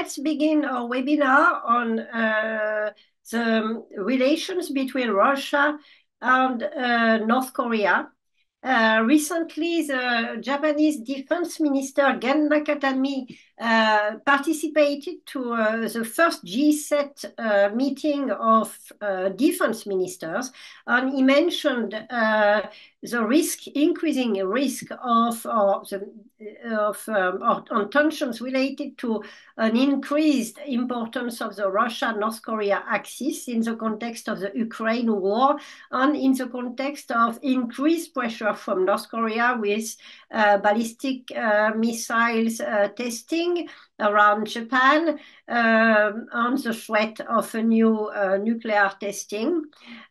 let's begin our webinar on the relations between Russia and North Korea. Recently, the Japanese Defense Minister Gen Nakatani participated to the first G7 meeting of defense ministers, and he mentioned the increasing risk of tensions related to an increased importance of the Russia-North Korea axis in the context of the Ukraine war and in the context of increased pressure from North Korea with ballistic missiles testing around Japan on the threat of a new nuclear testing.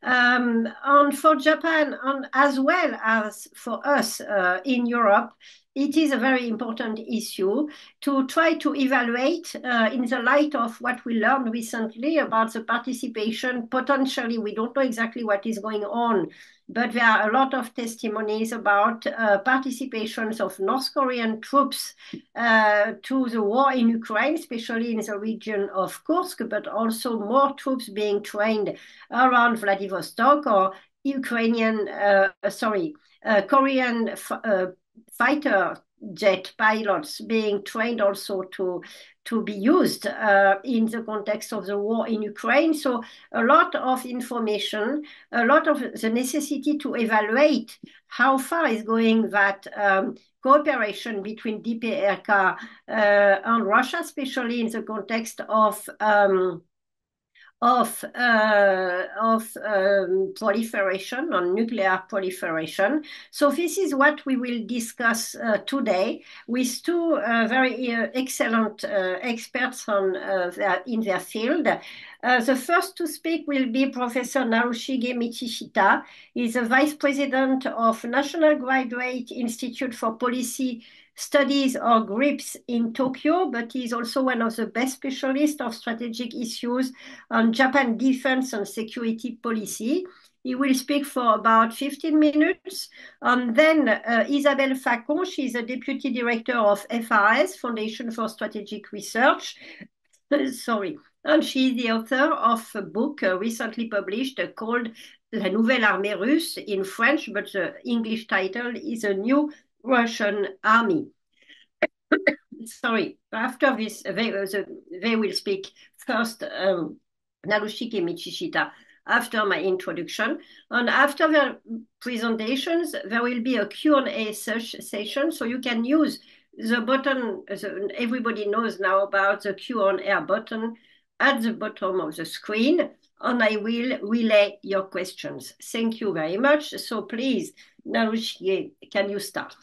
And for Japan, and as well as for us in Europe, it is a very important issue to try to evaluate in the light of what we learned recently about the participation. Potentially, we don't know exactly what is going on, but there are a lot of testimonies about participations of North Korean troops to the war in Ukraine, especially in the region of Kursk, but also more troops being trained around Vladivostok, or Korean fighter jet pilots being trained also to be used in the context of the war in Ukraine. So a lot of information, a lot of the necessity to evaluate how far is going that cooperation between DPRK and Russia, especially in the context of proliferation, on nuclear proliferation. So this is what we will discuss today with two very excellent experts in their field. The first to speak will be Professor Narushige Michishita. He's a Vice President of National Graduate Institute for Policy Studies or GRIPS in Tokyo, but he's also one of the best specialists of strategic issues on Japan defense and security policy. He will speak for about 15 minutes. And then Isabelle Facon, she's a Deputy Director of FRS, Fondation for Strategic Research. Sorry. And she's the author of a book recently published called La Nouvelle Armée Russe in French, but the English title is A New Russian Army. Sorry, after this, they will speak first, Narushige Michishita, after my introduction. And after their presentations, there will be a Q&A session, so you can use the button. Everybody knows now about the Q&A button at the bottom of the screen, and I will relay your questions. Thank you very much. So please, Narushige, can you start?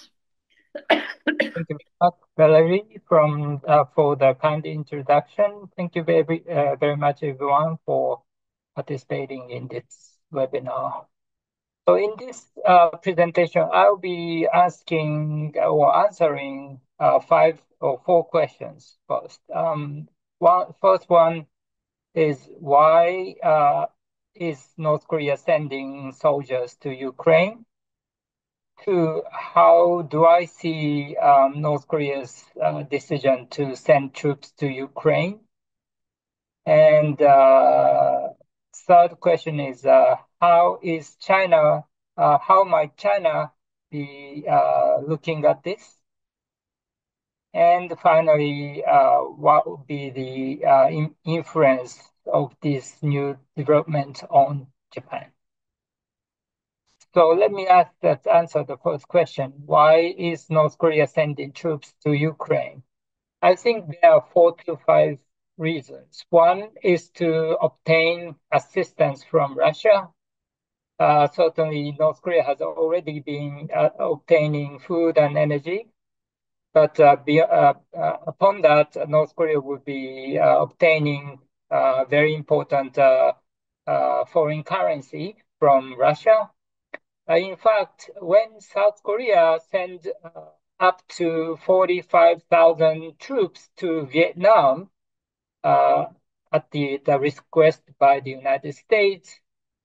Thank you very much, Valérie, for the kind introduction. Thank you very much, everyone, for participating in this webinar. So in this presentation, I'll be asking or answering 5 or 4 questions first. First one is, why is North Korea sending soldiers to Ukraine? 2, how do I see North Korea's decision to send troops to Ukraine? And third question is, how might China be looking at this? And finally, what would be the influence of this new development on Japan? So let me answer the first question. Why is North Korea sending troops to Ukraine? I think there are 4 to 5 reasons. One is to obtain assistance from Russia. Certainly, North Korea has already been obtaining food and energy. But upon that, North Korea would be obtaining very important foreign currency from Russia. In fact, when South Korea sent up to 45,000 troops to Vietnam at the request by the United States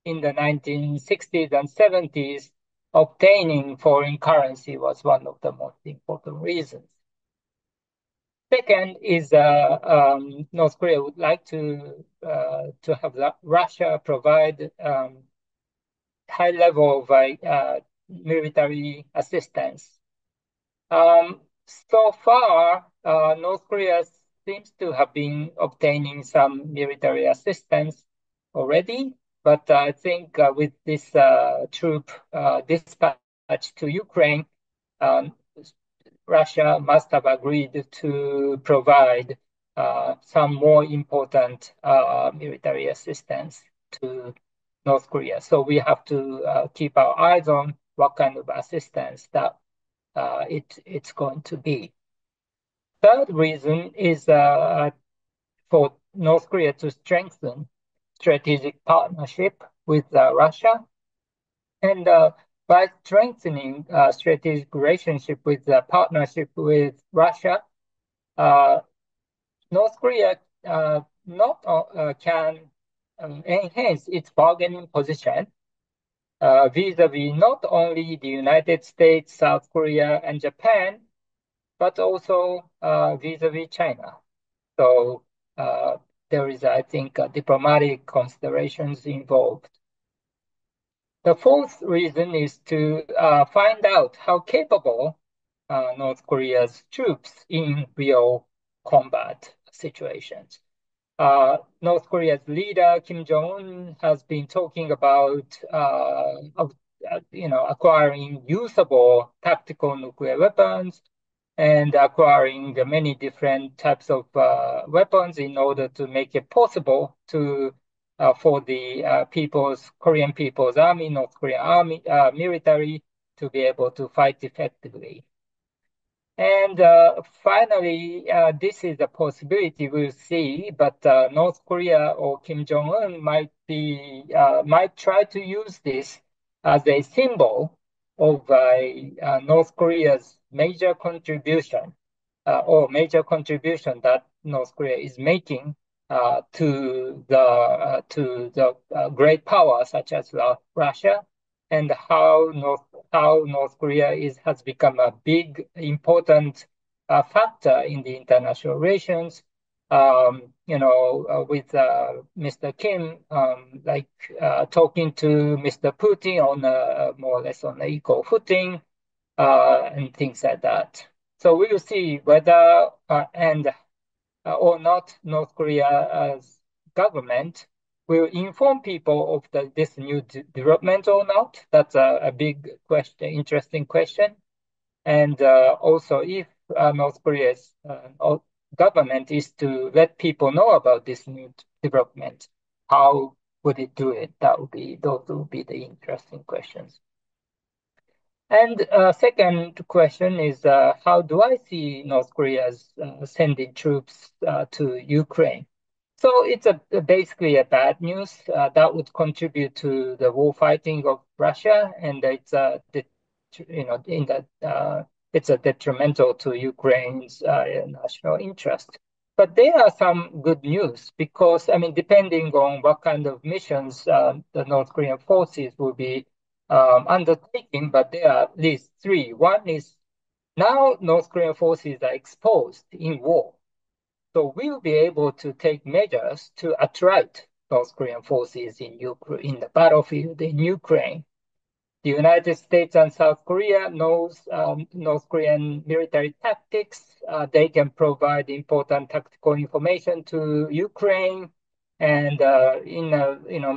in the 1960s and 70s, obtaining foreign currency was one of the most important reasons. Second is North Korea would like to have Russia provide high level of military assistance. So far, North Korea seems to have been obtaining some military assistance already, but I think with this troop dispatch to Ukraine, um, Russia must have agreed to provide some more important military assistance to North Korea. So we have to keep our eyes on what kind of assistance that it's going to be. Third reason is for North Korea to strengthen strategic partnership with Russia. And by strengthening strategic relationship with partnership with Russia, uh, North Korea not can enhance its bargaining position vis-a-vis not only the United States, South Korea, and Japan, but also vis-a-vis China. So there is, I think, diplomatic considerations involved. The fourth reason is to find out how capable North Korea's troops in real combat situations. North Korea's leader Kim Jong-un has been talking about, acquiring usable tactical nuclear weapons and acquiring many different types of weapons in order to make it possible to for the Korean People's Army, North Korean Army military to be able to fight effectively. And finally, this is a possibility we'll see, but North Korea or Kim Jong-un might try to use this as a symbol of North Korea's major contribution that North Korea is making to the great power such as Russia, and how North Korea has become a big important factor in the international relations. With Mr. Kim, talking to Mr. Putin on more or less on an equal footing, and things like that. So we will see whether or not North Korea's government will inform people of this new development or not. That's a big question, interesting question. And also, if North Korea's government is to let people know about this new development, how would it do it? Those would be the interesting questions. And second question is, how do I see North Korea's sending troops to Ukraine? So it's basically a bad news that would contribute to the war fighting of Russia, and it's it's a detrimental to Ukraine's national interest. But there are some good news because, I mean, depending on what kind of missions the North Korean forces will be undertaking, but there are at least three. One is now North Korean forces are exposed in war. So we will be able to take measures to attract North Korean forces in the battlefield in Ukraine. The United States and South Korea knows North Korean military tactics. They can provide important tactical information to Ukraine. And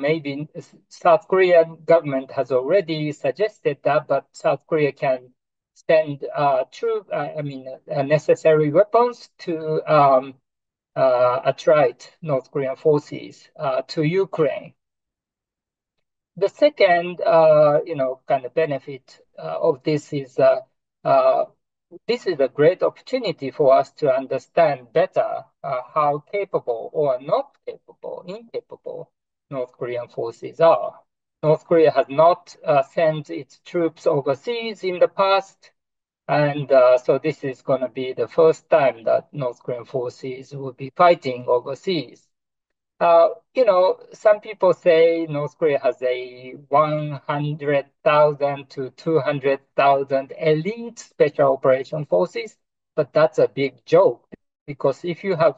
maybe South Korean government has already suggested that, but South Korea can send necessary weapons to attract North Korean forces to Ukraine. The second, kind of benefit of this is this is a great opportunity for us to understand better how capable or not capable, incapable North Korean forces are. North Korea has not sent its troops overseas in the past, and so this is going to be the first time that North Korean forces will be fighting overseas. Some people say North Korea has a 100,000 to 200,000 elite special operation forces, but that's a big joke because if you have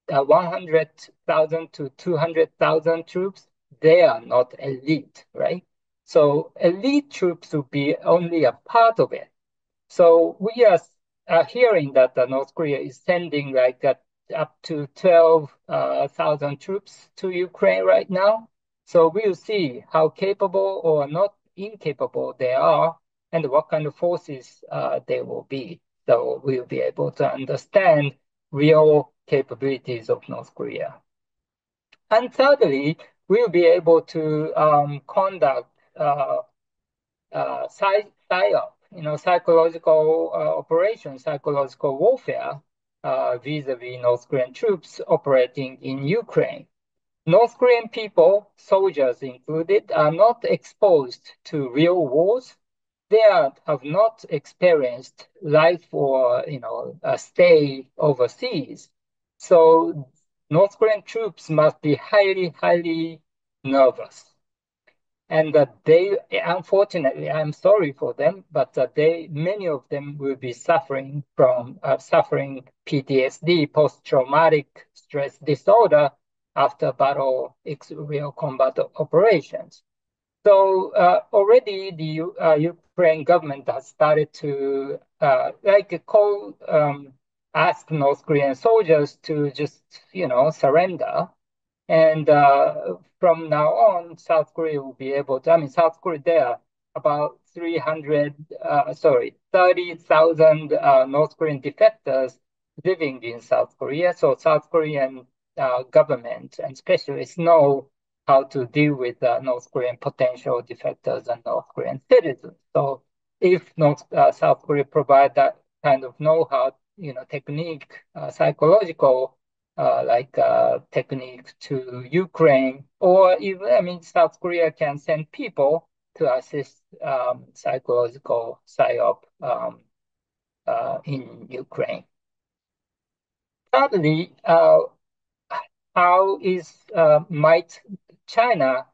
100,000 to 200,000 troops, they are not elite, right? So elite troops would be only a part of it. So we are hearing that North Korea is sending like up to 12,000 troops to Ukraine right now. So we'll see how capable or not incapable they are and what kind of forces they will be. So we'll be able to understand real capabilities of North Korea. And thirdly, we'll be able to conduct psyop, psychological operations, psychological warfare vis-a-vis North Korean troops operating in Ukraine. North Korean people, soldiers included, are not exposed to real wars. Have not experienced life or a stay overseas. So North Korean troops must be highly, highly nervous. And they, unfortunately, I'm sorry for them, but many of them will be suffering from PTSD, post-traumatic stress disorder, after battle, real combat operations. So already the Ukraine government has started to ask North Korean soldiers to just surrender. And from now on, South Korea will be able to, South Korea, there are about 30,000 North Korean defectors living in South Korea. So South Korean government and specialists know how to deal with North Korean potential defectors and North Korean citizens. So if South Korea provide that kind of know-how, technique, psychological technique to Ukraine, or even, South Korea can send people to assist psychological psyop in Ukraine. Thirdly, how might China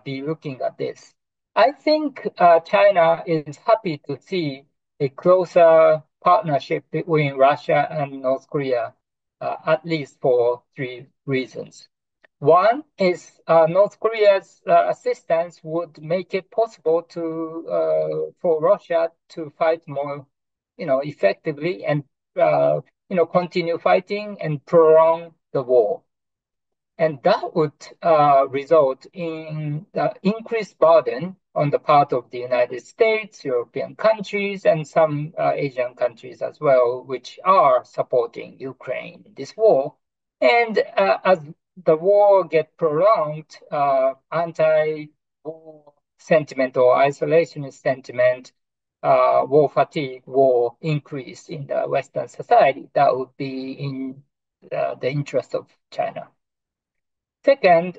be looking at this? I think China is happy to see a closer partnership between Russia and North Korea, at least for three reasons. One is North Korea's assistance would make it possible for Russia to fight more, effectively and continue fighting and prolong the war. And that would result in the increased burden on the part of the United States, European countries, and some Asian countries as well, which are supporting Ukraine in this war. And as the war gets prolonged, anti-war sentiment or isolationist sentiment, war fatigue, war increase in the Western society, that would be in the interest of China. Second,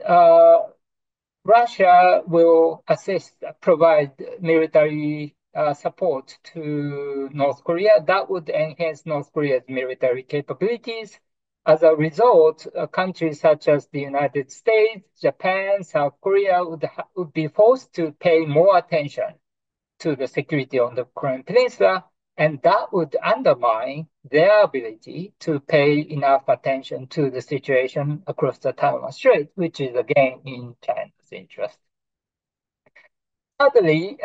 Russia will provide military support to North Korea. That would enhance North Korea's military capabilities. As a result, countries such as the United States, Japan, South Korea would be forced to pay more attention to the security on the Korean Peninsula, and that would undermine their ability to pay enough attention to the situation across the Taiwan Strait, which is again in China's interest. Finally,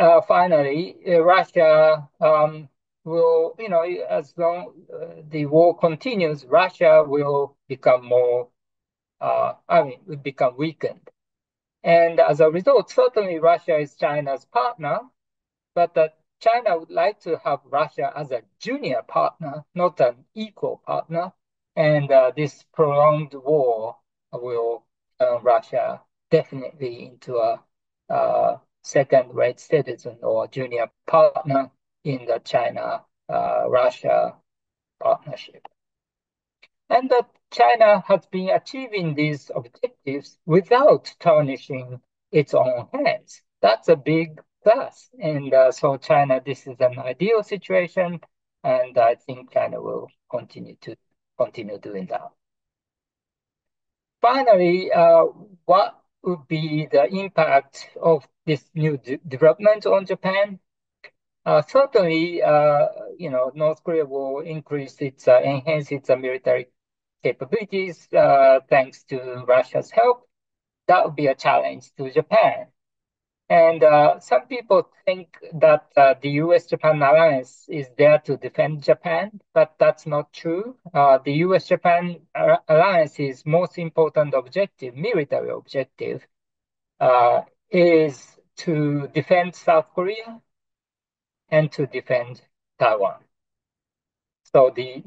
Russia will, as long the war continues, Russia will become will become weakened. And as a result, certainly Russia is China's partner, but China would like to have Russia as a junior partner, not an equal partner. And this prolonged war will turn Russia definitely into a second-rate citizen or junior partner in the China-Russia partnership. And that China has been achieving these objectives without tarnishing its own hands. That's a big plus. And so China, this is an ideal situation. And I think China will continue doing that. Finally, what would be the impact of this new development on Japan? Certainly, North Korea will enhance its military capabilities thanks to Russia's help. That would be a challenge to Japan. And some people think that the US-Japan alliance is there to defend Japan, but that's not true. The US-Japan alliance's most important objective, military objective, is to defend South Korea and to defend Taiwan. So the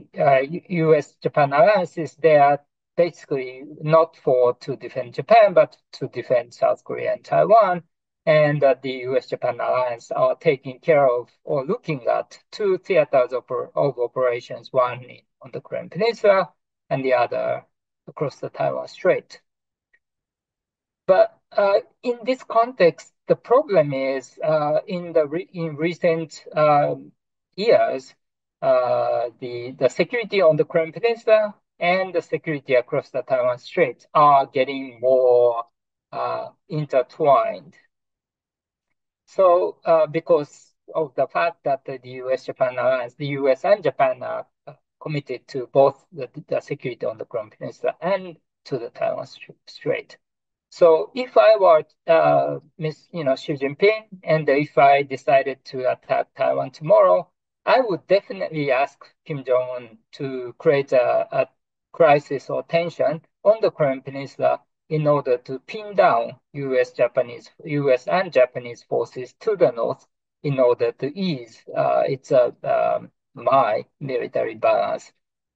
US-Japan alliance is there basically not to defend Japan, but to defend South Korea and Taiwan. And the US-Japan alliance are taking care of or looking at two theaters of operations, one on the Korean Peninsula and the other across the Taiwan Strait. But in this context, the problem is in recent years, the security on the Korean Peninsula and the security across the Taiwan Strait are getting more intertwined. So because of the fact that the US-Japan alliance, the US and Japan are committed to both the security on the Korean Peninsula and to the Taiwan Strait. So if I were Xi Jinping, and if I decided to attack Taiwan tomorrow, I would definitely ask Kim Jong-un to create a crisis or tension on the Korean Peninsula in order to pin down US and Japanese forces to the north in order to ease my military balance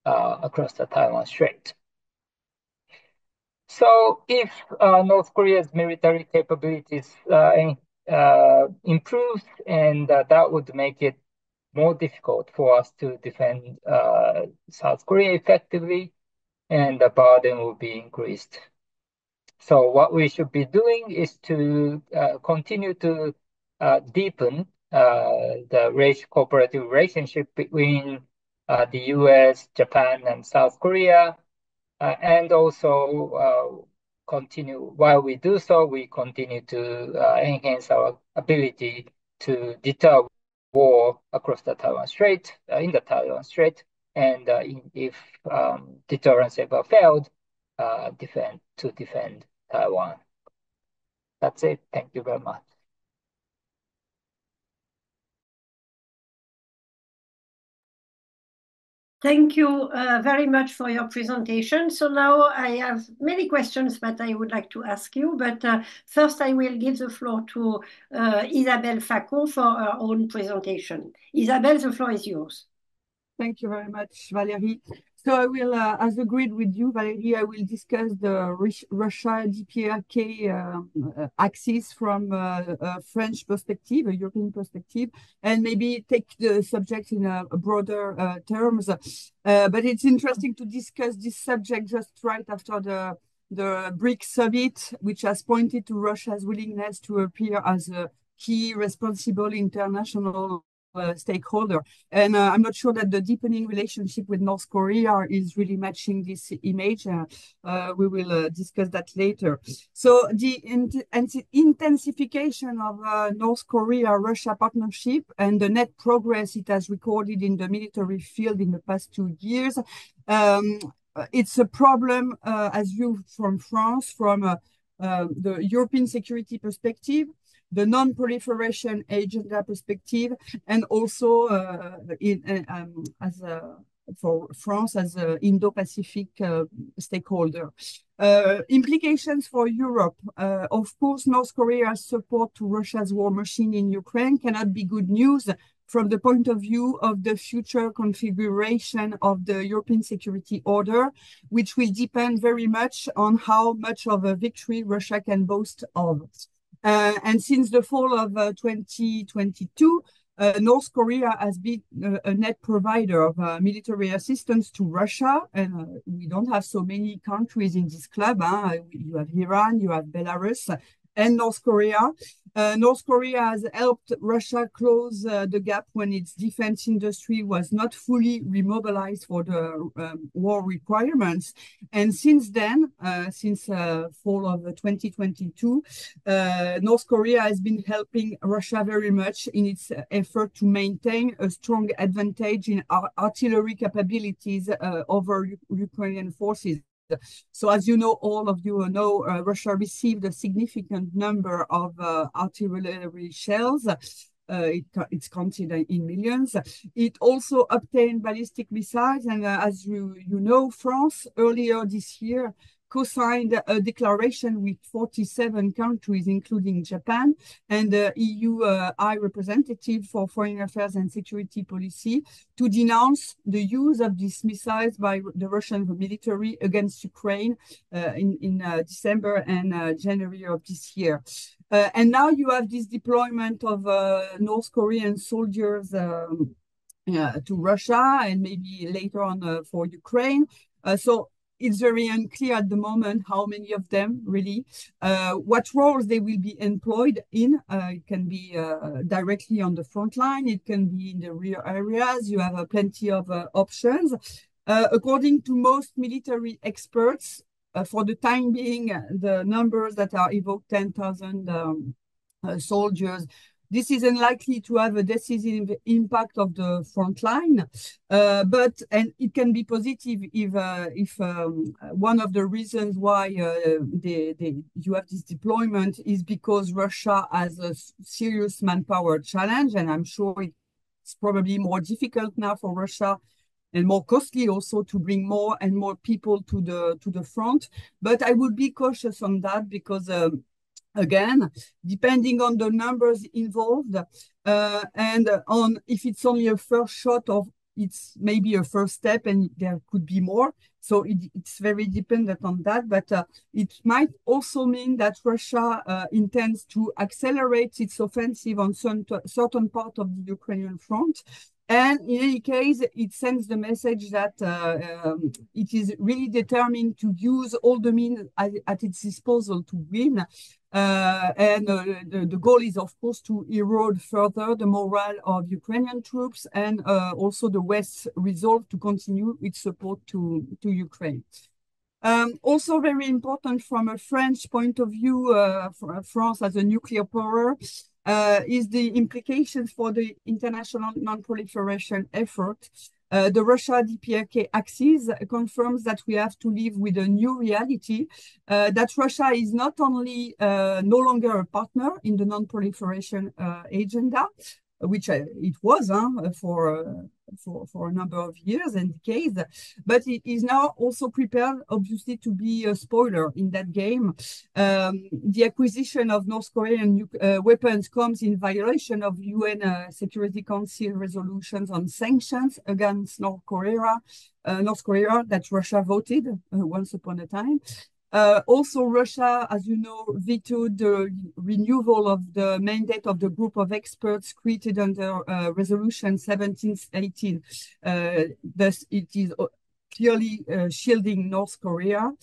across the Taiwan Strait. So if North Korea's military capabilities improve, and that would make it more difficult for us to defend South Korea effectively, and the burden will be increased. So what we should be doing is to continue to deepen the cooperative relationship between the US, Japan, and South Korea. And also while we do so, we continue to enhance our ability to deter war across the Taiwan Strait, in the Taiwan Strait, and if deterrence ever failed, defend Taiwan. That's it. Thank you very much. Thank you very much for your presentation. So now I have many questions that I would like to ask you, but first I will give the floor to Isabelle Facon for her own presentation. Isabelle, the floor is yours. Thank you very much, Valérie. So I will, as agreed with you, Valérie, I will discuss the Russia DPRK axis from a French perspective, a European perspective, and maybe take the subject in a broader terms. But it's interesting to discuss this subject just right after the BRICS summit, which has pointed to Russia's willingness to appear as a key responsible international stakeholder. And I'm not sure that the deepening relationship with North Korea is really matching this image. We will discuss that later. So the intensification of North Korea-Russia partnership and the net progress it has recorded in the military field in the past 2 years, it's a problem, as you from France, from the European security perspective, the non-proliferation agenda perspective, and also for France as an Indo-Pacific stakeholder. Implications for Europe. Of course, North Korea's support to Russia's war machine in Ukraine cannot be good news from the point of view of the future configuration of the European security order, which will depend very much on how much of a victory Russia can boast of. And since the fall of 2022, North Korea has been a net provider of military assistance to Russia. And we don't have so many countries in this club. You have Iran, you have Belarus, and North Korea. North Korea has helped Russia close the gap when its defense industry was not fully remobilized for the war requirements. And since then, since fall of 2022, North Korea has been helping Russia very much in its effort to maintain a strong advantage in artillery capabilities over Ukrainian forces. So as you know, all of you know, Russia received a significant number of artillery shells. It's counted in millions. It also obtained ballistic missiles. And as you know, France earlier this year co-signed a declaration with 47 countries, including Japan, and the EU High Representative for Foreign Affairs and Security Policy to denounce the use of these missiles by the Russian military against Ukraine in December and January of this year. And now you have this deployment of North Korean soldiers to Russia and maybe later on for Ukraine. So it's very unclear at the moment how many of them really, what roles they will be employed in. It can be directly on the front line. It can be in the rear areas. You have plenty of options. According to most military experts, for the time being, the numbers that are evoked, 10,000 soldiers, this is unlikely to have a decisive impact of the front line, and it can be positive if one of the reasons why you have this deployment is because Russia has a serious manpower challenge, and I'm sure it's probably more difficult now for Russia and more costly also to bring more and more people to the front. But I would be cautious on that because again, depending on the numbers involved and on if it's only a first shot of it's maybe a first step and there could be more. So it's very dependent on that. But it might also mean that Russia intends to accelerate its offensive on certain part of the Ukrainian front. And in any case, it sends the message that it is really determined to use all the means at its disposal to win. The goal is, of course, to erode further the morale of Ukrainian troops and also the West's resolve to continue its support to Ukraine. Also very important from a French point of view, France as a nuclear power, is the implications for the international non-proliferation effort. The Russia DPRK axis confirms that we have to live with a new reality, that Russia is not only no longer a partner in the non-proliferation agenda, which it was for a number of years and decades, but it is now also prepared, obviously, to be a spoiler in that game. The acquisition of North Korean weapons comes in violation of UN Security Council resolutions on sanctions against North Korea that Russia voted once upon a time. Also, Russia, as you know, vetoed the renewal of the mandate of the group of experts created under Resolution 1718. Thus, it is clearly shielding North Korea.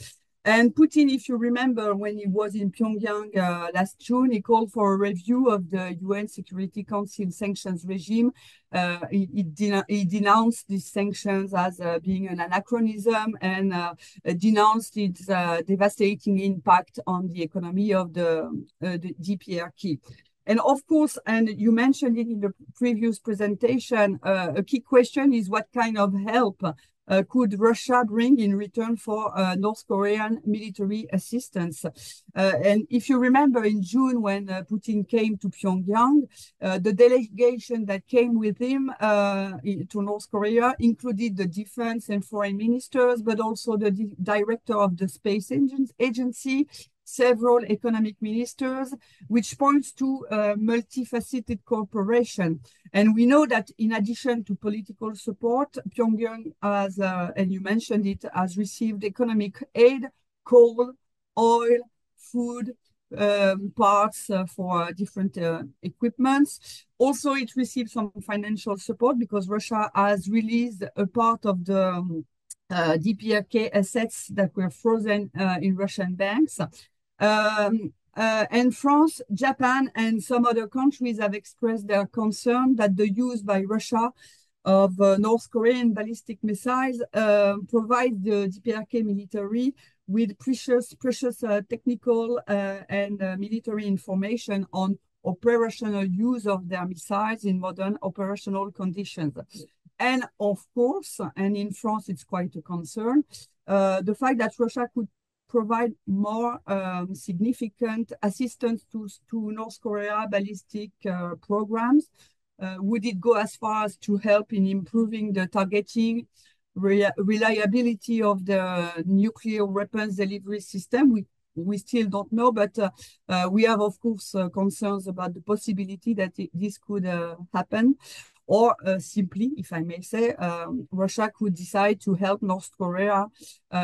And Putin, if you remember, when he was in Pyongyang last June, he called for a review of the UN Security Council sanctions regime. He denounced these sanctions as being an anachronism and denounced its devastating impact on the economy of the DPRK. And of course, and you mentioned it in the previous presentation, a key question is what kind of help could Russia bring in return for North Korean military assistance? And if you remember in June when Putin came to Pyongyang, the delegation that came with him to North Korea included the defense and foreign ministers, but also the director of the space agency, several economic ministers, which points to multifaceted cooperation. And we know that in addition to political support, Pyongyang has, and you mentioned it, has received economic aid, coal, oil, food, parts for different equipments. Also, it received some financial support because Russia has released a part of the DPRK assets that were frozen in Russian banks. and France, Japan, and some other countries have expressed their concern that the use by Russia of North Korean ballistic missiles provides the DPRK military with precious technical and military information on operational use of their missiles in modern operational conditions. And of course, and in France, it's quite a concern, the fact that Russia could provide more significant assistance to North Korea ballistic programs. Would it go as far as to help in improving the targeting reliability of the nuclear weapons delivery system? We still don't know, but we have, of course, concerns about the possibility that this could happen. Or simply, if I may say, Russia could decide to help North Korea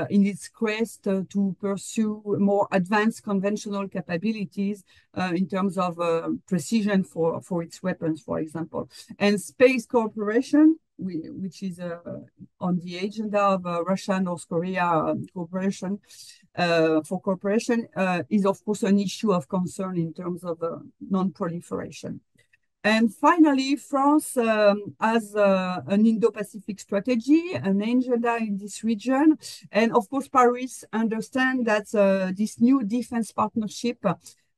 in its quest to pursue more advanced conventional capabilities in terms of precision for its weapons, for example. And space cooperation, which is on the agenda of Russia-North Korea cooperation, is of course an issue of concern in terms of non-proliferation. And finally, France has an Indo-Pacific strategy, an agenda in this region. And of course, Paris understands that this new defense partnership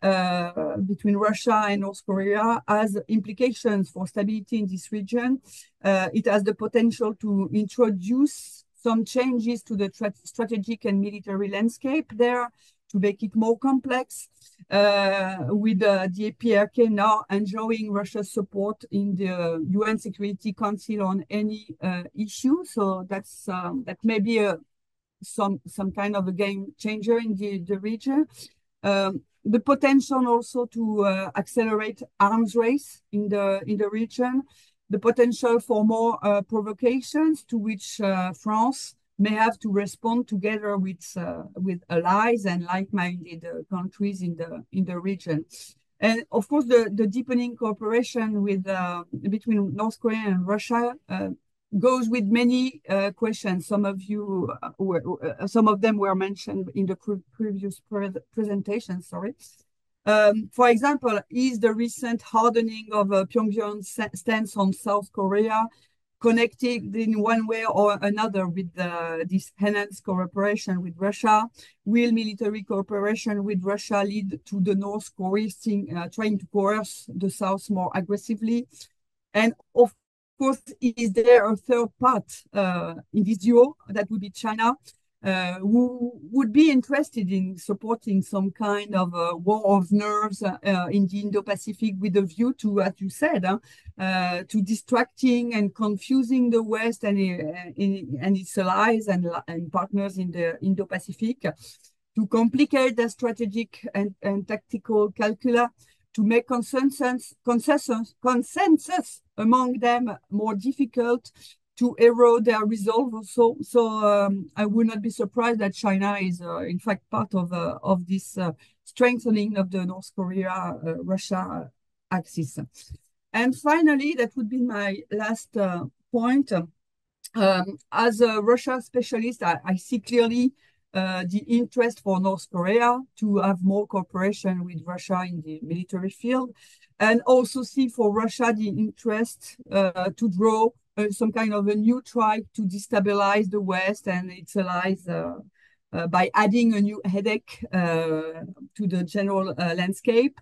between Russia and North Korea has implications for stability in this region. It has the potential to introduce some changes to the strategic and military landscape there, to make it more complex, with the PRK now enjoying Russia's support in the UN Security Council on any issue. So that may be some kind of a game changer in the region. The potential also to accelerate arms race in the region, the potential for more provocations to which France may have to respond together with allies and like-minded countries in the region. And of course, the deepening cooperation between North Korea and Russia goes with many questions. Some of them were mentioned in the previous presentation. Sorry. For example, is the recent hardening of Pyongyang's stance on South Korea connected in one way or another with this enhanced cooperation with Russia? Will military cooperation with Russia lead to the North Korea trying to coerce the South more aggressively? And of course, is there a third part in this duo that would be China, who would be interested in supporting some kind of war of nerves in the Indo-Pacific with a view to, as you said, to distracting and confusing the West and its allies and partners in the Indo-Pacific, to complicate the strategic and tactical calcula, to make consensus among them more difficult, to erode their resolve also. So I would not be surprised that China is in fact part of this strengthening of the North Korea-Russia axis. And finally, that would be my last point. As a Russia specialist, I see clearly the interest for North Korea to have more cooperation with Russia in the military field, and also see for Russia the interest to draw some kind of a new tribe to destabilize the West and its allies by adding a new headache to the general landscape.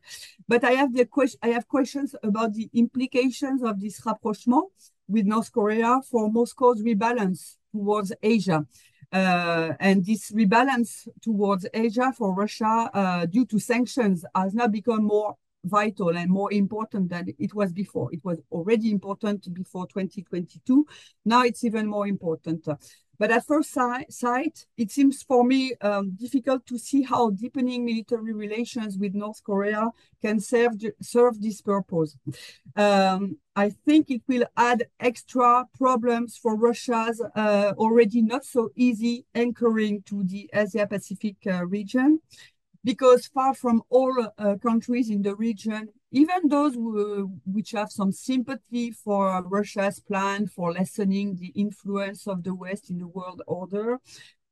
But I have questions about the implications of this rapprochement with North Korea for Moscow's rebalance towards Asia. And this rebalance towards Asia for Russia due to sanctions has now become more vital and more important than it was before. It was already important before 2022. Now it's even more important. But at first sight, it seems for me difficult to see how deepening military relations with North Korea can serve this purpose. I think it will add extra problems for Russia's already not so easy anchoring to the Asia-Pacific region, because far from all countries in the region, even those which have some sympathy for Russia's plan for lessening the influence of the West in the world order,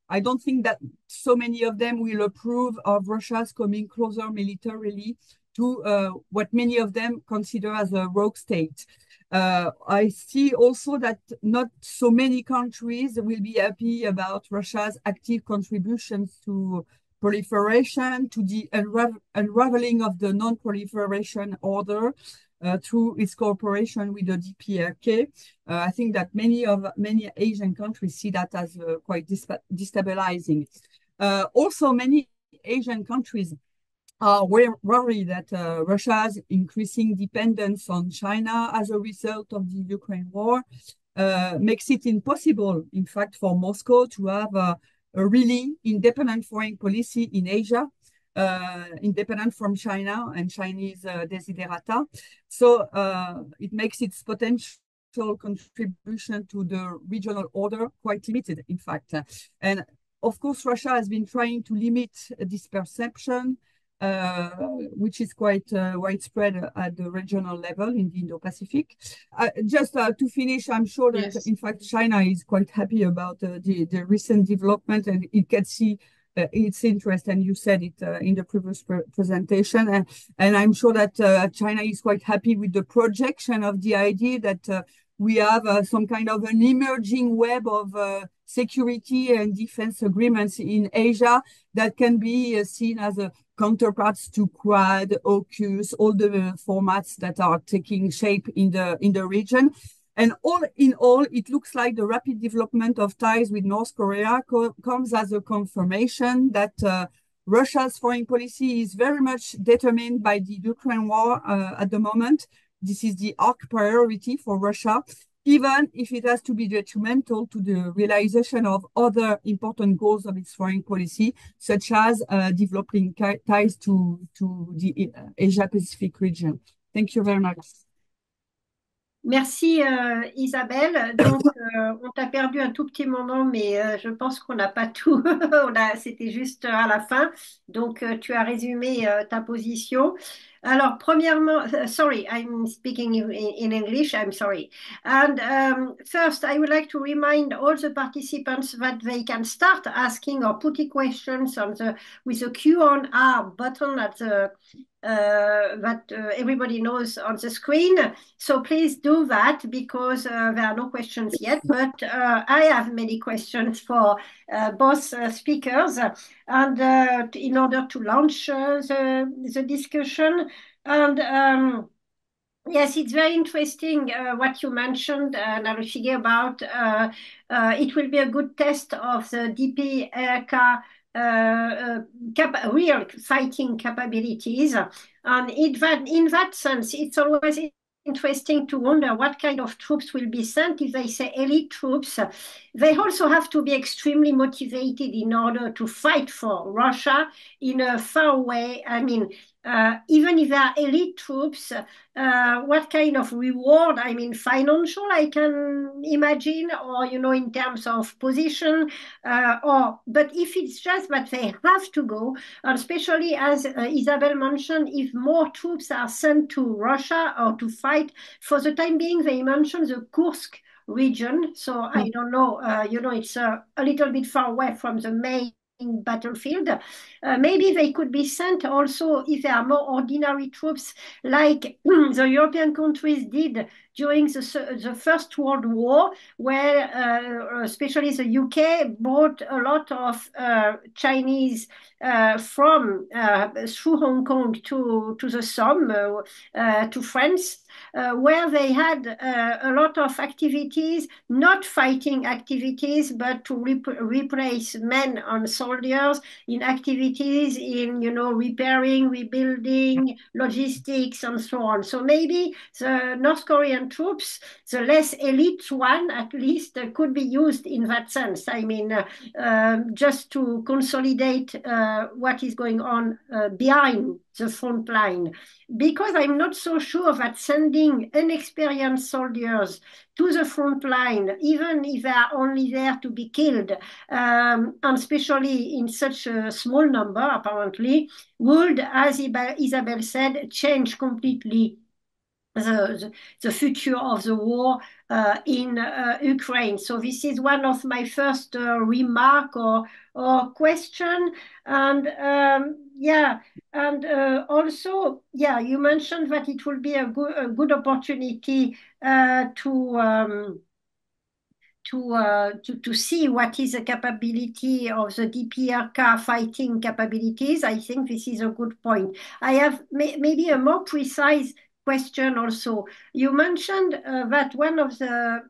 I don't think that so many of them will approve of Russia's coming closer militarily to what many of them consider as a rogue state. I see also that not so many countries will be happy about Russia's active contributions to proliferation, to the unraveling of the non-proliferation order through its cooperation with the DPRK. I think that many Asian countries see that as quite destabilizing. Also, many Asian countries are worried that Russia's increasing dependence on China as a result of the Ukraine war makes it impossible, in fact, for Moscow to have a really independent foreign policy in Asia, independent from China and Chinese desiderata. So it makes its potential contribution to the regional order quite limited, in fact. And of course, Russia has been trying to limit this perception, which is quite widespread at the regional level in the Indo-Pacific. Just to finish, I'm sure that, in fact, China is quite happy about the recent development, and it can see its interest, and you said it in the previous presentation. And I'm sure that China is quite happy with the projection of the idea that we have some kind of an emerging web of security and defense agreements in Asia that can be seen as counterparts to Quad, AUKUS, all the formats that are taking shape in the region. And all in all, it looks like the rapid development of ties with North Korea comes as a confirmation that Russia's foreign policy is very much determined by the Ukraine war at the moment. This is the arch priority for Russia, even if it has to be detrimental to the realization of other important goals of its foreign policy, such as developing ties to the Asia-Pacific region. Thank you very much. Merci Isabelle. Donc on t'a perdu un tout petit moment, mais je pense qu'on n'a pas tout. C'était juste à la fin. Donc tu as résumé ta position. Alors premièrement, sorry, I'm speaking in English. I'm sorry. And first, I would like to remind all the participants that they can start asking or putting questions with the Q&A button at the that everybody knows on the screen. So please do that, because there are no questions yet, but I have many questions for both speakers, and in order to launch the discussion. And yes, it's very interesting what you mentioned, Narushige, about it will be a good test of the DPRK real fighting capabilities. And in that sense, it's always interesting to wonder what kind of troops will be sent. If they say elite troops, they also have to be extremely motivated in order to fight for Russia in a far way. I mean, even if they are elite troops, what kind of reward, I mean, financial, I can imagine, or, in terms of position, but if it's just that they have to go, especially as Isabelle mentioned, if more troops are sent to Russia or to fight, for the time being, they mentioned the Kursk region. So I don't know, it's a little bit far away from the main battlefield. Maybe they could be sent also if there are more ordinary troops, like the European countries did during the First World War, where especially the UK brought a lot of Chinese from through Hong Kong to the Somme, to France, where they had a lot of activities, not fighting activities, but to replace men and soldiers in activities in, repairing, rebuilding, logistics, and so on. So maybe the North Korean troops, the less elite one at least, could be used in that sense. I mean, just to consolidate what is going on behind the front line, because I'm not so sure that sending inexperienced soldiers to the front line, even if they are only there to be killed, and especially in such a small number, apparently, would, as Isabelle said, change completely the future of the war in Ukraine. So this is one of my first remark or question. And yeah, and also, yeah, you mentioned that it will be a good opportunity to see what is the capability of the DPRK fighting capabilities. I think this is a good point. I have maybe a more precise question also. You mentioned that one of the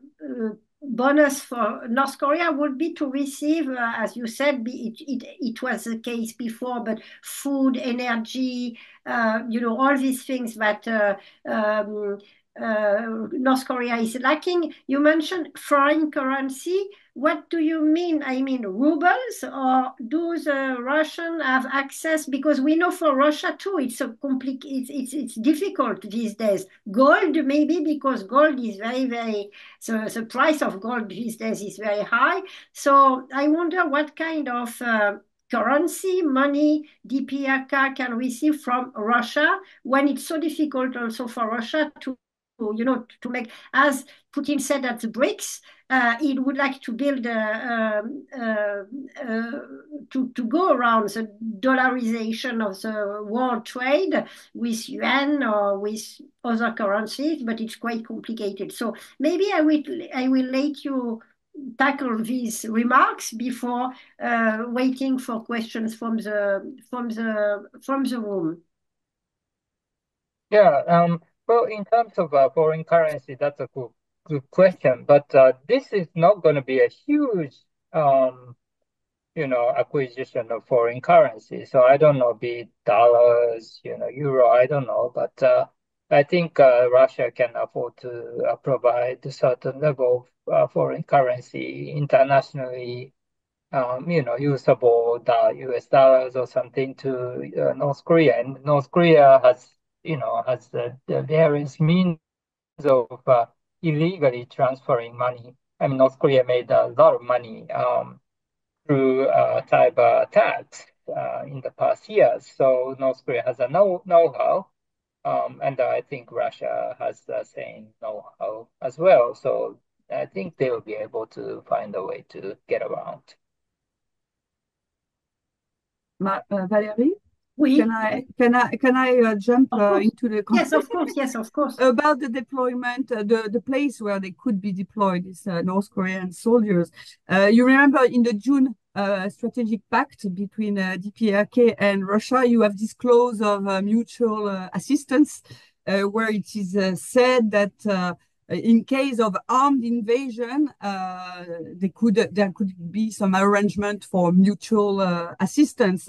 bonus for North Korea would be to receive, as you said, it was the case before, but food, energy, all these things that North Korea is lacking. You mentioned foreign currency. What do you mean? I mean rubles, or do the Russians have access? Because we know for Russia too, it's it's difficult these days. Gold, maybe because gold is very, very, so the price of gold these days is very high. So I wonder what kind of currency, money, DPRK can receive from Russia when it's so difficult also for Russia to make, as Putin said at the BRICS, he would like to build to go around the dollarization of the world trade with yuan or with other currencies, but it's quite complicated. So maybe I will let you tackle these remarks before waiting for questions from the room. Yeah. Well, in terms of foreign currency, that's a good question. But this is not going to be a huge, acquisition of foreign currency. So I don't know, be it dollars, euro, I don't know. But I think Russia can afford to provide a certain level of foreign currency internationally, usable US dollars or something to North Korea. And North Korea has the various means of illegally transferring money. I mean, North Korea made a lot of money through cyber attacks in the past years. So North Korea has a know-how, and I think Russia has the same know-how as well. So I think they will be able to find a way to get around. Valérie? Oui. Can I jump into the yes, of course, yes, of course. About the deployment, the place where they could be deployed, these North Korean soldiers. You remember in the June strategic pact between DPRK and Russia, you have disclosed of mutual assistance, where it is said that in case of armed invasion, there could be some arrangement for mutual assistance.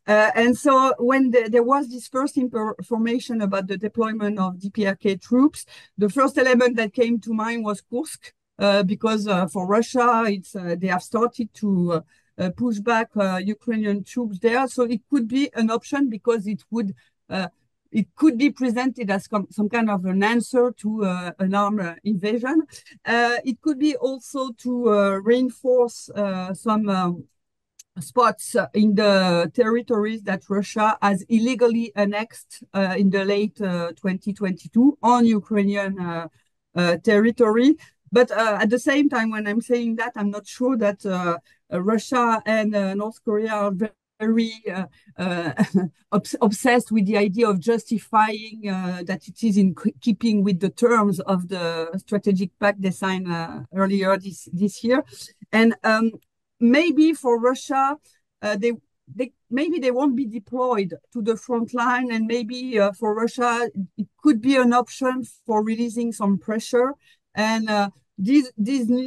And so when there was this first information about the deployment of DPRK troops, the first element that came to mind was Kursk, because for Russia, they have started to push back Ukrainian troops there. So it could be an option because it could be presented as some kind of an answer to an armed invasion. It could be also to reinforce some spots in the territories that Russia has illegally annexed in the late 2022 on Ukrainian territory. But at the same time, when I'm saying that, I'm not sure that Russia and North Korea are very obsessed with the idea of justifying that it is in keeping with the terms of the strategic pact they signed earlier this year. And maybe for Russia, maybe they won't be deployed to the front line, and maybe for Russia, it could be an option for releasing some pressure. And this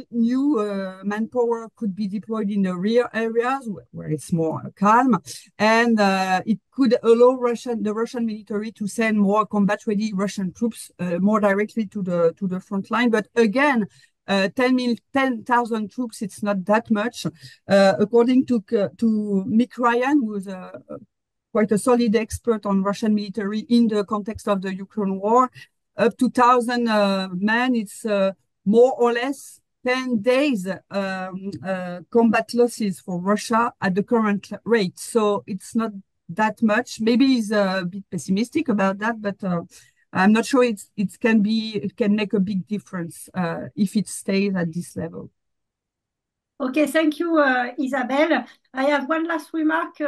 new manpower could be deployed in the rear areas where it's more calm, and it could allow the Russian military to send more combat-ready Russian troops more directly to the front line. But again, 10,000 troops, it's not that much. According to Mick Ryan, who is quite a solid expert on Russian military in the context of the Ukraine war, up to 1,000 men, it's more or less 10 days combat losses for Russia at the current rate. So it's not that much. Maybe he's a bit pessimistic about that, but I'm not sure it can make a big difference if it stays at this level. Okay, thank you, Isabelle. I have one last remark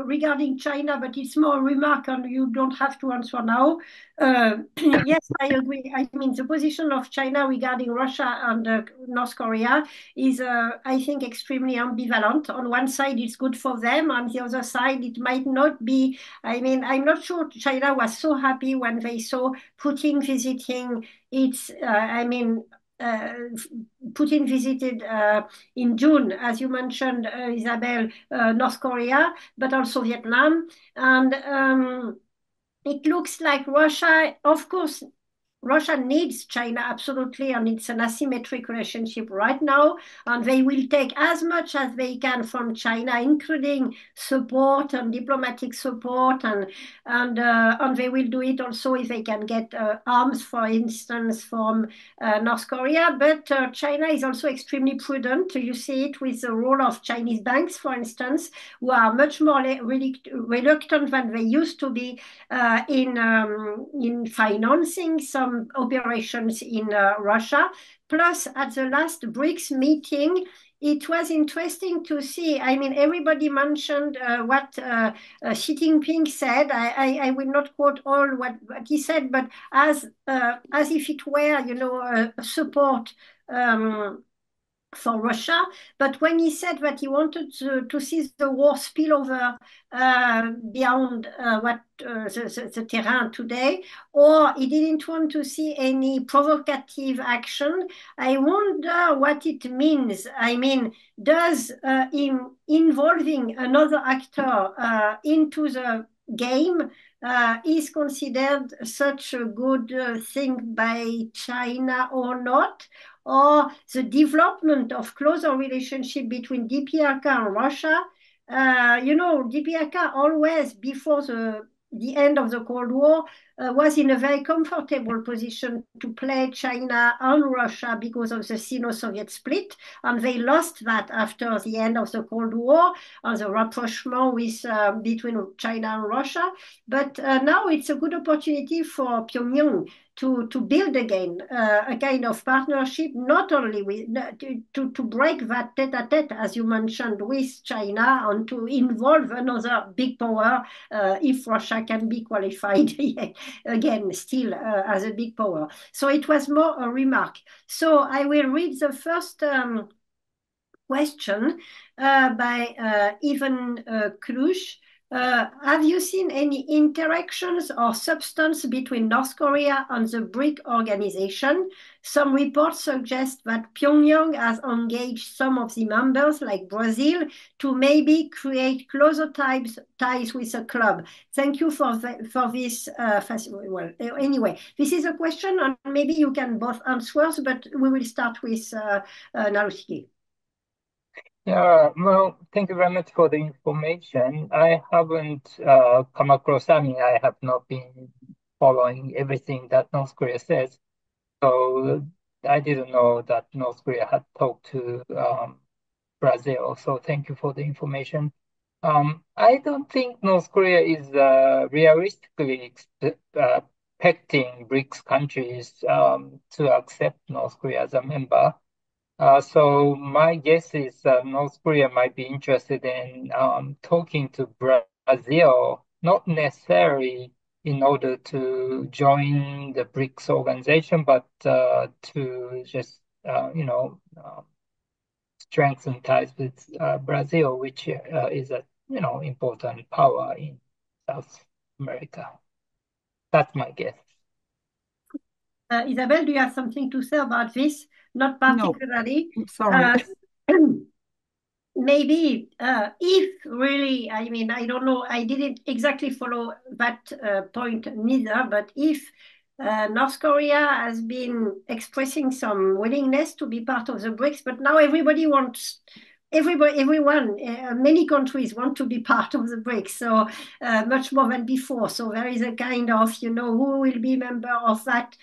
regarding China, but it's more a remark and you don't have to answer now. Yes, I agree. I mean, the position of China regarding Russia and North Korea is, I think, extremely ambivalent. On one side, it's good for them. On the other side, it might not be. I mean, I'm not sure China was so happy when they saw Putin visiting its, Putin visited in June, as you mentioned, Isabelle, North Korea, but also Vietnam. And it looks like Russia, of course, Russia needs China absolutely, and it's an asymmetric relationship right now. And they will take as much as they can from China, including support and diplomatic support, and they will do it also if they can get arms, for instance, from North Korea. But China is also extremely prudent. You see it with the role of Chinese banks, for instance, who are much more reluctant than they used to be in financing some operations in Russia. Plus, at the last BRICS meeting, it was interesting to see. I mean, everybody mentioned what Xi Jinping said. I will not quote all what he said, but as if it were, a support for Russia. But when he said that he wanted to see the war spill over beyond the terrain today, or he didn't want to see any provocative action, I wonder what it means. I mean, does involving another actor into the game is considered such a good thing by China or not? Or the development of closer relationship between DPRK and Russia. DPRK always, before the end of the Cold War, was in a very comfortable position to play China and Russia because of the Sino-Soviet split, and they lost that after the end of the Cold War and the rapprochement between China and Russia. But now it's a good opportunity for Pyongyang to build again a kind of partnership, not only with to break that tete-a-tete, as you mentioned, with China, and to involve another big power if Russia can be qualified again, still as a big power. So it was more a remark. So I will read the first question by Ivan Klush. Have you seen any interactions or substance between North Korea and the BRIC organization? Some reports suggest that Pyongyang has engaged some of the members, like Brazil, to maybe create closer ties with the club. Thank you for this. Well, anyway, this is a question, and maybe you can both answer, but we will start with Narushige. Yeah, well, thank you very much for the information. I haven't come across, I have not been following everything that North Korea says. So I didn't know that North Korea had talked to Brazil. So thank you for the information. I don't think North Korea is realistically expecting BRICS countries to accept North Korea as a member. So my guess is that North Korea might be interested in talking to Brazil, not necessarily in order to join the BRICS organization, but to just strengthen ties with Brazil, which is a important power in South America. That's my guess. Isabelle, do you have something to say about this? Not particularly. No, sorry. Maybe if really, I mean, I don't know, I didn't exactly follow that point neither, but if North Korea has been expressing some willingness to be part of the BRICS, but now everybody wants everyone, many countries want to be part of the BRICS, so much more than before. So there is a kind of, who will be member of that,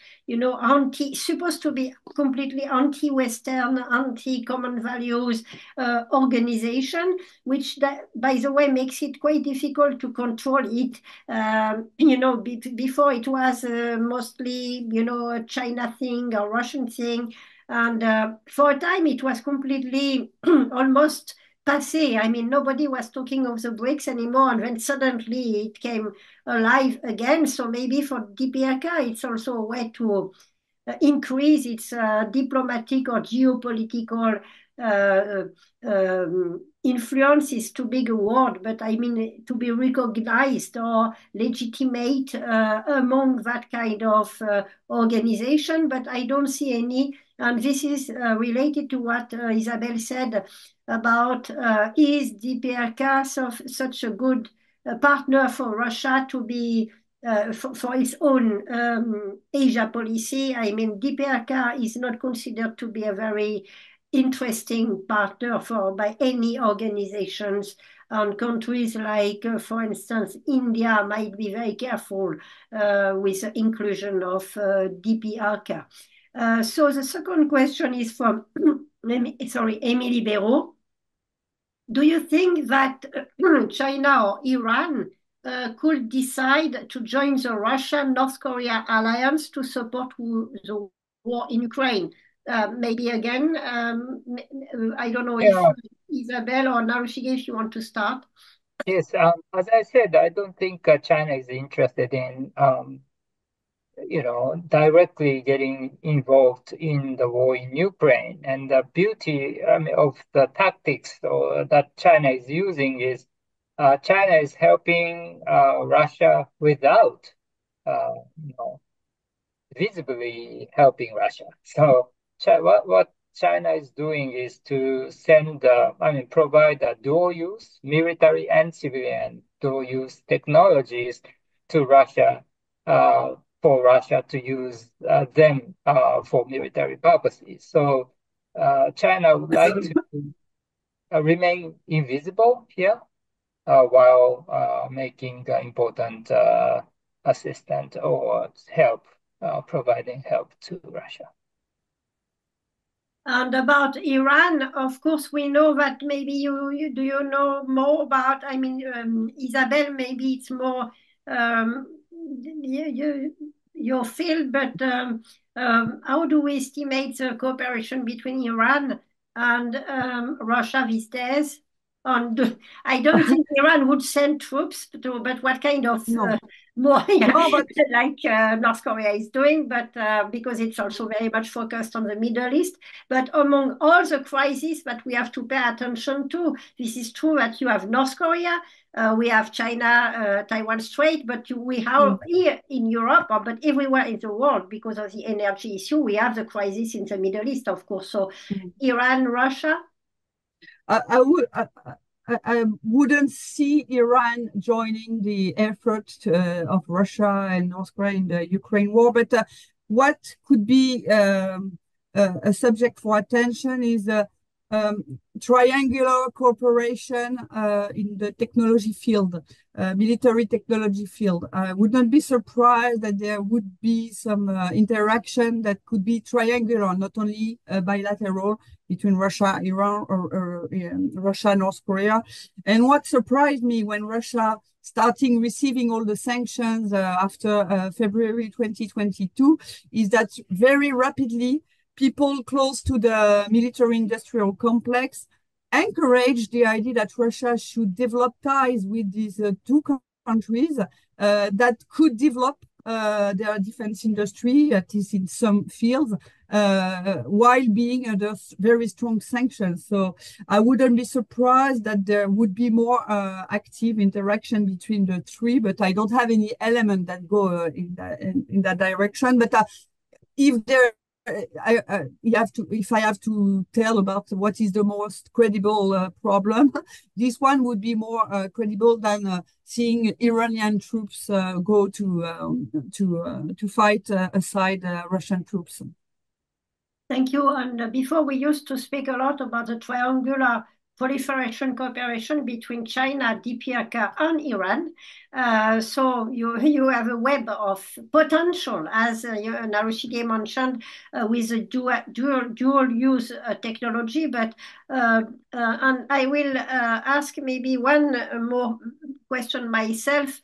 supposed to be completely anti-Western, anti-common values organization, which, by the way, makes it quite difficult to control it. Before it was mostly, a China thing or Russian thing. And for a time, it was completely almost passé. I mean, nobody was talking of the BRICS anymore. And then suddenly it came alive again. So maybe for DPRK, it's also a way to increase its diplomatic or geopolitical influence is too big a word, but I mean to be recognized or legitimate among that kind of organization. But I don't see any. And this is related to what Isabelle said about is DPRK such a good partner for Russia to be for its own Asia policy. I mean, DPRK is not considered to be a very interesting partner by any organizations. And countries like, for instance, India might be very careful with the inclusion of DPRK. So the second question is from, Émilie Béraud. Do you think that China or Iran could decide to join the Russia-North Korea alliance to support the war in Ukraine? Maybe again, I don't know if Isabelle or Narushige, if you want to start. Yes, as I said, I don't think China is interested in directly getting involved in the war in Ukraine. And the beauty of the tactics that China is using is China is helping Russia without, visibly helping Russia. So what China is doing is to provide a dual use, military and civilian dual use technologies to Russia for Russia to use them for military purposes. So China would like to remain invisible here while making important assistance or help, providing help to Russia. And about Iran, of course, we know that maybe do you know more about, I mean, Isabelle, maybe it's more your field, but how do we estimate the cooperation between Iran and Russia these days? I don't think Iran would send troops, but what kind of more like North Korea is doing, but because it's also very much focused on the Middle East. But among all the crises that we have to pay attention to, this is true that you have North Korea, we have China, Taiwan Strait, but we have here in Europe, but everywhere in the world, because of the energy issue, we have the crisis in the Middle East, of course. So Iran, Russia. I wouldn't see Iran joining the effort of Russia and North Korea in the Ukraine war. But what could be a subject for attention is triangular cooperation in the technology field, military technology field. I would not be surprised that there would be some interaction that could be triangular, not only bilateral between Russia, Iran, or Russia, North Korea. And what surprised me when Russia starting receiving all the sanctions after February 2022 is that very rapidly people close to the military-industrial complex encouraged the idea that Russia should develop ties with these two countries that could develop their defense industry, at least in some fields, while being under very strong sanctions. So I wouldn't be surprised that there would be more active interaction between the three, but I don't have any element that go in that direction. But if there if I have to tell about what is the most credible problem, this one would be more credible than seeing Iranian troops go to fight aside Russian troops. Thank you. And before we used to speak a lot about the triangular proliferation cooperation between China, DPRK, and Iran. So you have a web of potential, as Narushige mentioned, with a dual use technology. But and I will ask maybe one more question myself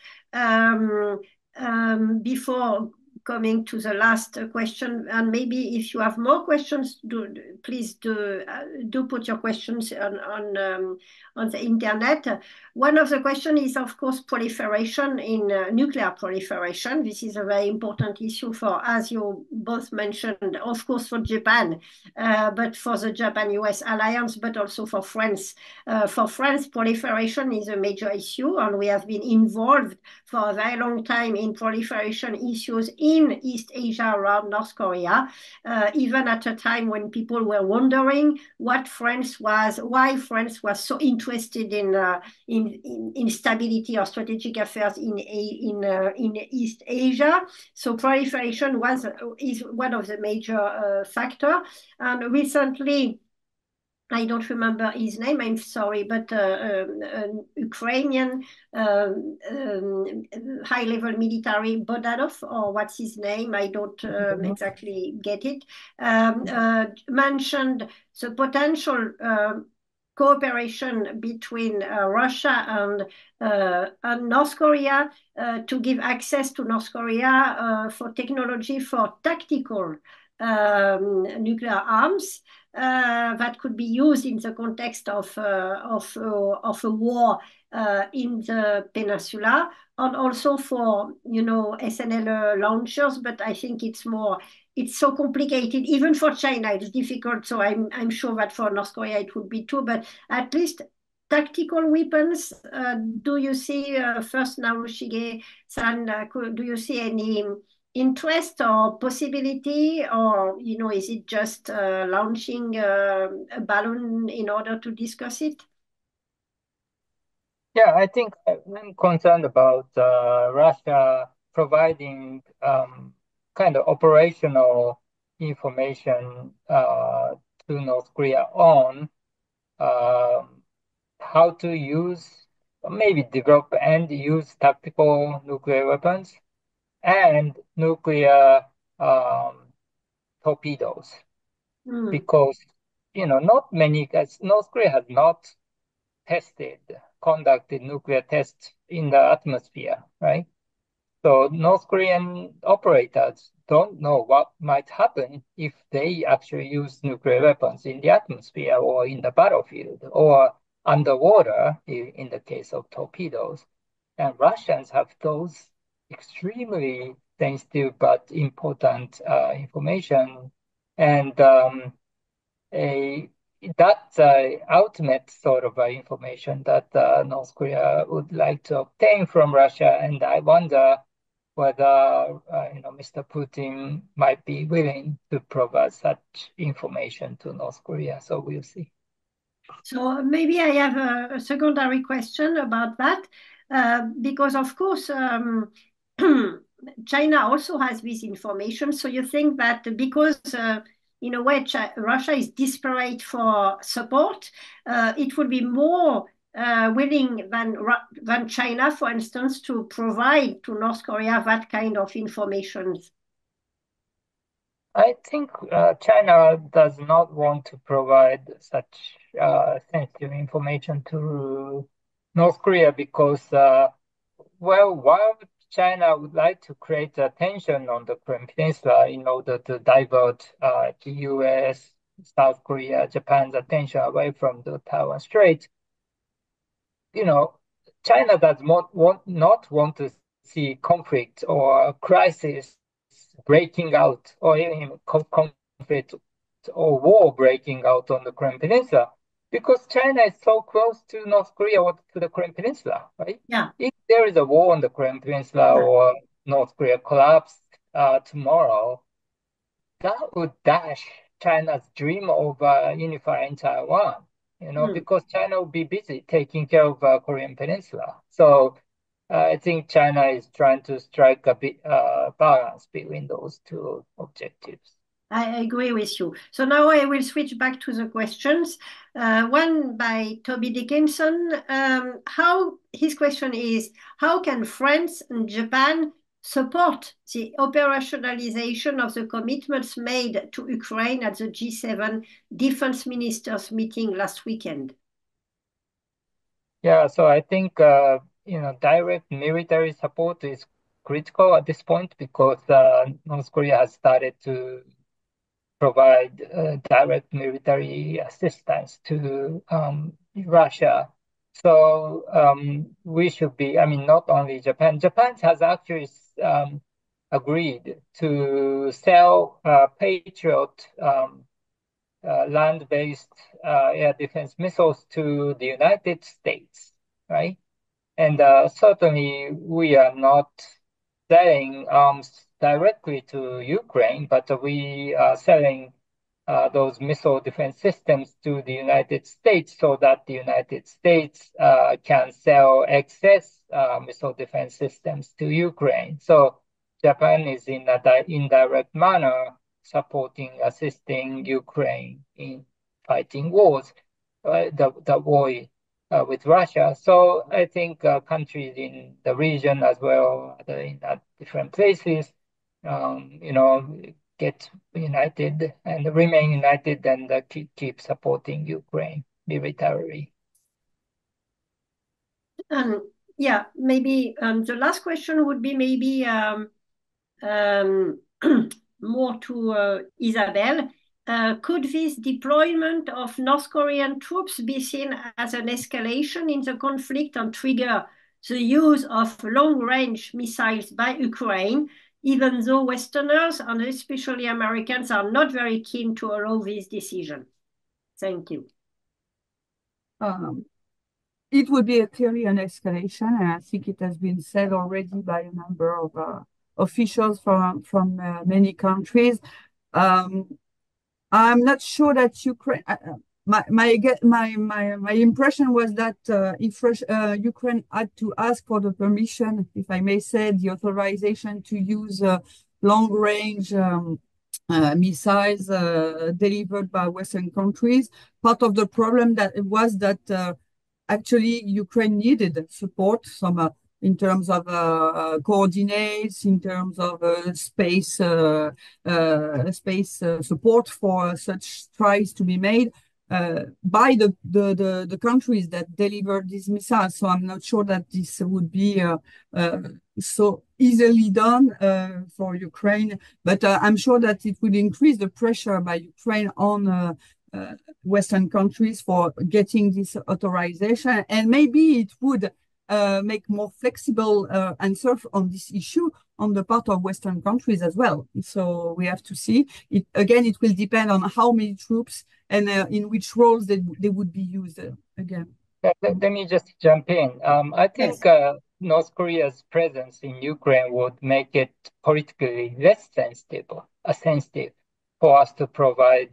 before coming to the last question, and maybe if you have more questions, please do put your questions on the internet. One of the questions is, of course, proliferation in nuclear proliferation. This is a very important issue for, as you both mentioned, of course, for Japan, but for the Japan-US alliance, but also for France. For France, proliferation is a major issue, and we have been involved for a very long time in proliferation issues in East Asia around North Korea, even at a time when people were wondering why France was so interested in stability or strategic affairs in East Asia. So proliferation is one of the major factors. And recently, I don't remember his name, I'm sorry, but an Ukrainian high-level military, Bodanov, or what's his name, I don't exactly get it, mentioned the potential cooperation between Russia and North Korea to give access to North Korea for technology for tactical nuclear arms that could be used in the context of a war in the peninsula, and also for SNL launchers. But I think it's so complicated. Even for China, it's difficult. So I'm sure that for North Korea it would be too. But at least tactical weapons. Do you see first Narushige-san? Do you see any interest or possibility, or is it just launching a balloon in order to discuss it? Yeah, I think I'm concerned about Russia providing kind of operational information to North Korea on how to use, maybe develop and use tactical nuclear weapons and nuclear torpedoes. Because, not many, North Korea has not conducted nuclear tests in the atmosphere, right? So North Korean operators don't know what might happen if they actually use nuclear weapons in the atmosphere or in the battlefield or underwater in the case of torpedoes. And Russians have those extremely sensitive but important information. And that's ultimate sort of information that North Korea would like to obtain from Russia. And I wonder whether Mr. Putin might be willing to provide such information to North Korea. So we'll see. So maybe I have a secondary question about that, because of course China also has this information. So you think that because in a way Russia is desperate for support, it would be more willing than China, for instance, to provide to North Korea that kind of information? I think China does not want to provide such sensitive information to North Korea because, while China would like to create attention on the Korean Peninsula in order to divert the US, South Korea, Japan's attention away from the Taiwan Strait, China does not want to see conflict or crisis breaking out, or even conflict or war breaking out on the Korean Peninsula, because China is so close to North Korea or to the Korean Peninsula, right? Yeah. If there is a war on the Korean Peninsula or North Korea collapse tomorrow, that would dash China's dream of unifying Taiwan, because China will be busy taking care of Korean Peninsula. So I think China is trying to strike a bit balance between those two objectives. I agree with you. So now I will switch back to the questions. One by Toby Dickinson. His question is, how can France and Japan support the operationalization of the commitments made to Ukraine at the G7 defense ministers meeting last weekend? Yeah, so I think direct military support is critical at this point because North Korea has started to provide direct military assistance to Russia. So we should be, I mean, not only Japan. Japan has actually agreed to sell Patriot land-based air defense missiles to the United States, right? And certainly we are not selling arms directly to Ukraine, but we are selling those missile defense systems to the United States so that the United States can sell excess missile defense systems to Ukraine. So Japan is in an indirect manner assisting Ukraine in fighting wars, the war with Russia. So I think countries in the region as well, in different places, get united and remain united and keep supporting Ukraine militarily. Yeah, maybe the last question would be maybe more to Isabelle. Could this deployment of North Korean troops be seen as an escalation in the conflict and trigger the use of long-range missiles by Ukraine, even though Westerners and especially Americans are not very keen to allow this decision? Thank you. It would be clearly an escalation, and I think it has been said already by a number of officials from many countries. I'm not sure that Ukraine. My impression was that if Ukraine had to ask for the permission, if I may say, the authorization to use long-range missiles delivered by Western countries, part of the problem was that actually Ukraine needed support, in terms of coordinates, in terms of space support for such tries to be made by the countries that delivered these missiles. So I'm not sure that this would be so easily done for Ukraine, but I'm sure that it will increase the pressure by Ukraine on Western countries for getting this authorization, and maybe it would make more flexible answer on this issue on the part of Western countries as well. So we have to see. Again, it will depend on how many troops and in which roles they would be used again. Let me just jump in. I think Yes. North Korea's presence in Ukraine would make it politically less sensitive for us to provide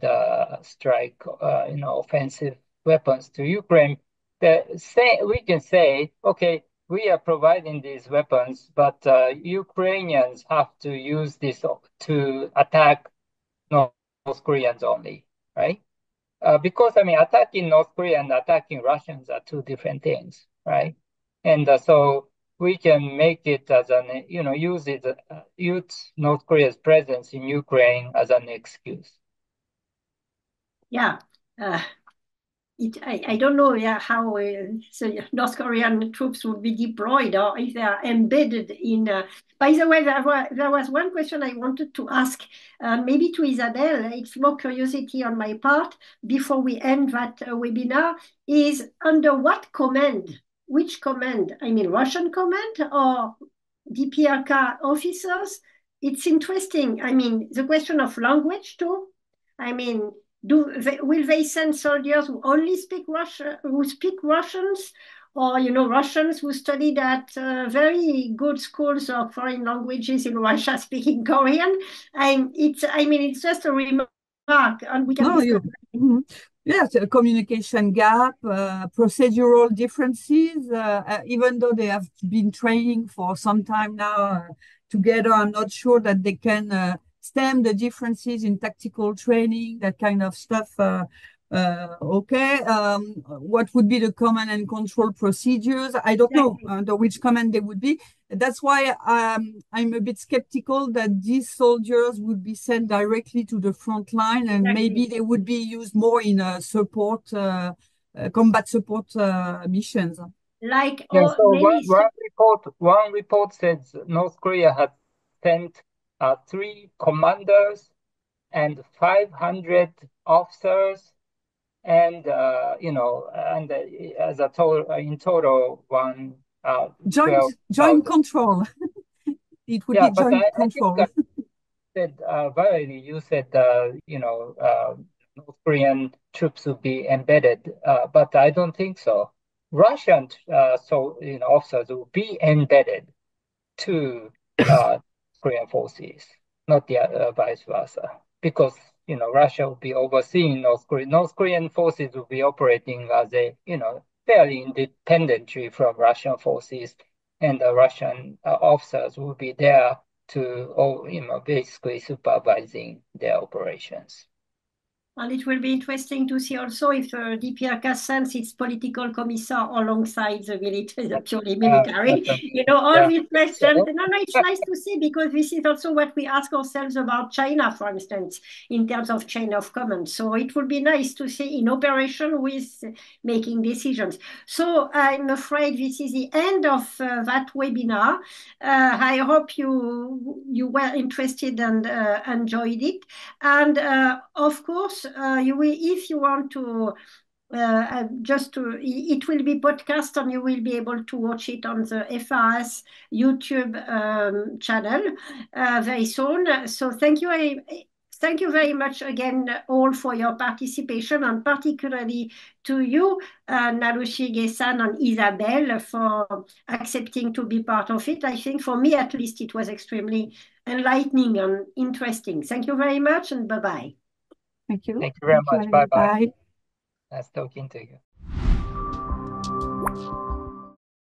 strike, offensive weapons to Ukraine. We can say, okay, we are providing these weapons, but Ukrainians have to use this to attack North Koreans only, right? Because I mean, attacking North Korea and attacking Russians are two different things, right? And so we can make it as use North Korea's presence in Ukraine as an excuse. Yeah. I don't know how so North Korean troops would be deployed or if they are embedded in. By the way, there was one question I wanted to ask, maybe to Isabelle. It's more curiosity on my part before we end that webinar. Is under what command? Which command? I mean, Russian command or DPRK officers? It's interesting. I mean, the question of language too. I mean, will they send soldiers who only speak Russian, who speak Russians, or Russians who studied at very good schools of foreign languages in Russia speaking Korean? It's just a remark, and we can discuss. Yes, a communication gap, procedural differences. Even though they have been training for some time now together, I'm not sure that they can stem the differences in tactical training, that kind of stuff. Okay. What would be the command and control procedures? I don't know under which command they would be. That's why I'm a bit skeptical that these soldiers would be sent directly to the front line, and maybe they would be used more in support, combat support missions. Like so one report says North Korea had sent 3 commanders and 500 officers, and and as a total in total joint control. It would be joint control. I think Valérie, you said North Korean troops would be embedded, but I don't think so. Russian officers will be embedded to Korean forces, not the vice versa, because Russia will be overseeing North Korea. North Korean forces will be operating as a fairly independently from Russian forces, and the Russian officers will be there to basically supervising their operations. And it will be interesting to see also if DPRK sends its political commissar alongside the military, the purely military. All these questions. No, it's nice to see, because this is also what we ask ourselves about China, for instance, in terms of chain of command. So it would be nice to see in operation with making decisions. So I'm afraid this is the end of that webinar. I hope you were interested and enjoyed it. And of course, if you want to, it will be podcast, and you will be able to watch it on the FRS YouTube channel very soon. So thank you very much again, all, for your participation, and particularly to you, Narushige-san and Isabelle, for accepting to be part of it. I think for me, at least, it was extremely enlightening and interesting. Thank you very much, and bye-bye. Thank you. Thank you very much. Bye-bye. Bye. Nice talking to you.